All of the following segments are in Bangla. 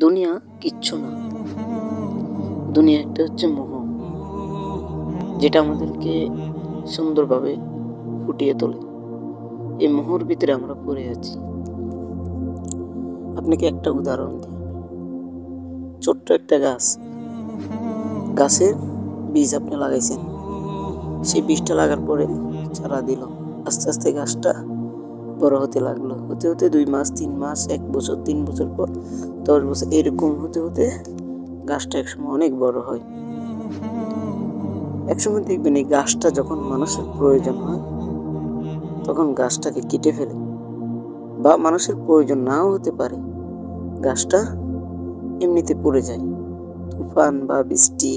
দুনিয়া কিচ্ছু না। দুনিয়া একটা হচ্ছে মোহ, যেটা আমাদেরকে সুন্দরভাবে ফুটিয়ে তোলে। এই মোহর ভিতরে আমরা পড়ে আছি। আপনাকে একটা উদাহরণ দিই। ছোট্ট একটা গাছের বীজ আপনি লাগাইছেন। সেই বীজটা লাগার পরে চারা দিল, আস্তে আস্তে গাছটা বড় হতে লাগলো। হতে হতে 2 মাস, 3 মাস, 1 বছর, 3 বছর পর 10 বছর, এরকম হতে হতে গাছটা একসময় অনেক বড় হয়। একসময় দেখবেন এই গাছটা যখন মানুষের প্রয়োজন হয় তখন গাছটাকে কেটে ফেলে, বা মানুষের প্রয়োজন নাও হতে পারে, গাছটা এমনিতে পড়ে যায়। তুফান বা বৃষ্টি,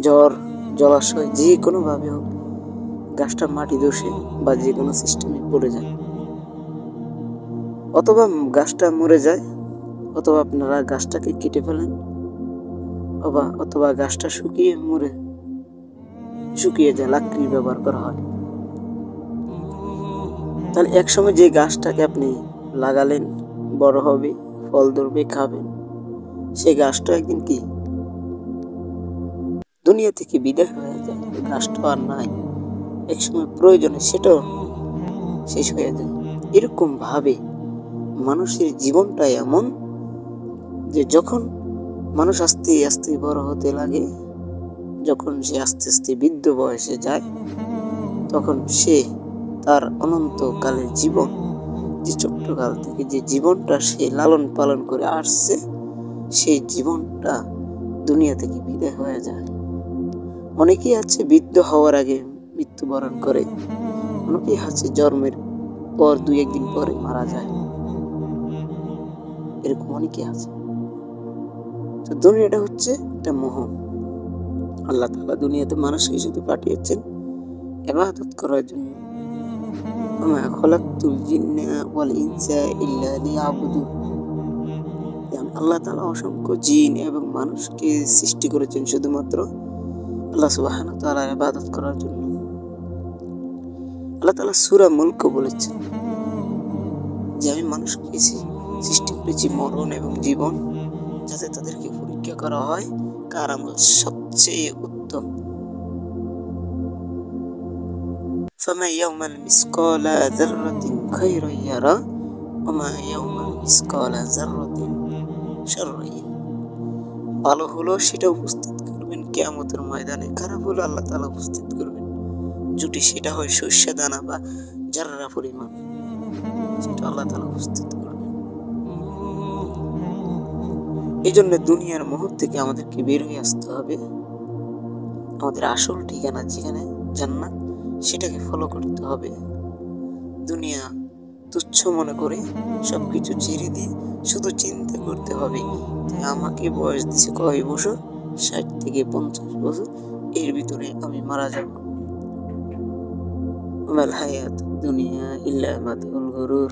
ঝড়, জলাশয়, যে কোনোভাবে হোক গাছটা মাটি ধসে বা যে কোনো সিস্টেমে পড়ে যায়। অথবা গাছটা মরে যায়, অথবা আপনারা গাছটাকে কেটে ফেলেন, অথবা গাছটা শুকিয়ে যায়, লাকড়ি ব্যবহার করা হয়। তাহলে একসময় যে গাছটাকে আপনি লাগালেন, বড় হবে, ফল ধরবে, খাবেন, সেই গাছটা একদিন কি দুনিয়া থেকে বিদায় হয়ে যায়। গাছটা আর নাই, একসময় প্রয়োজনে সেটাও শেষ হয়ে যায়। এরকম ভাবে মানুষের জীবনটা এমন যে যখন মানুষ আস্তে আস্তে বড় হতে লাগে, যখন সে আস্তে আস্তে বৃদ্ধ বয়সে যায়, তখন সে তার অনন্তকালের জীবন, যে ছোট্টকাল থেকে যে জীবনটা সে লালন পালন করে আসছে, সেই জীবনটা দুনিয়া থেকে বিদায় হয়ে যায়। অনেকেই আছে বৃদ্ধ হওয়ার আগে মৃত্যুবরণ করে, অনেকেই আছে জন্মের পর 2-1 দিন পরে মারা যায়। এরকম অনেকে আছে। তো দুনিয়াটা হচ্ছে একটা মোহ। আল্লাহ তাআলা দুনিয়াতে মানুষকে শুধু পাঠিয়েছেন ইবাদত করার জন্য। ওয়া মা খালাকতুল জিন্না ওয়াল ইনসা ইল্লা লিয়াবুদুন। আল্লাহ তাআলা অসংখ্য জিন এবং মানুষকে সৃষ্টি করেছেন শুধুমাত্র আল্লাহ সুবহানাহু ওয়া তাআলার ইবাদত করার জন্য। আল্লাহ তাআলা সূরা মুলক বলেছেন যে আমি মানুষকে সৃষ্টি করেছি মরণ এবং জীবন, যাতে তাদেরকে পরীক্ষা করা হয় কার আমল সবচেয়ে উত্তম। ফামান ইয়ামাল মিসকালা যাররাতিন খায়রান ইয়ারা ওয়া মা ইয়ামাল মিসকালা যাররাতিন শাররান ইয়ারা। ভালো হলো সেটা উপস্থিত করবেন কিয়ামতের ময়দানে, খারাপ হলো আল্লাহ তাআলা উপস্থিত করবেন। যদি সেটা হয় শস্য দানা বা জাররা পরিমাণ, সেটা আল্লাহ তাআলা উপস্থিত করবেন। এই জন্য দুনিয়ার মোহ থেকে আমাদেরকে বের হয়ে আসতে হবে। আমাদের আসল ঠিকানা যেখানে জান্নাত, সেটাকে ফলো করতে হবে। দুনিয়া তুচ্ছ মনে করে সবকিছু ছেড়ে দিয়ে শুধু চিন্তা করতে হবে যে আমাকে বয়স দিছে কয় বছর, 60 থেকে 50 বছর, এর ভিতরে আমি মারা যাব। ওয়াল হায়াতুদ দুনিয়া ইল্লা মাতাউল গুরুর।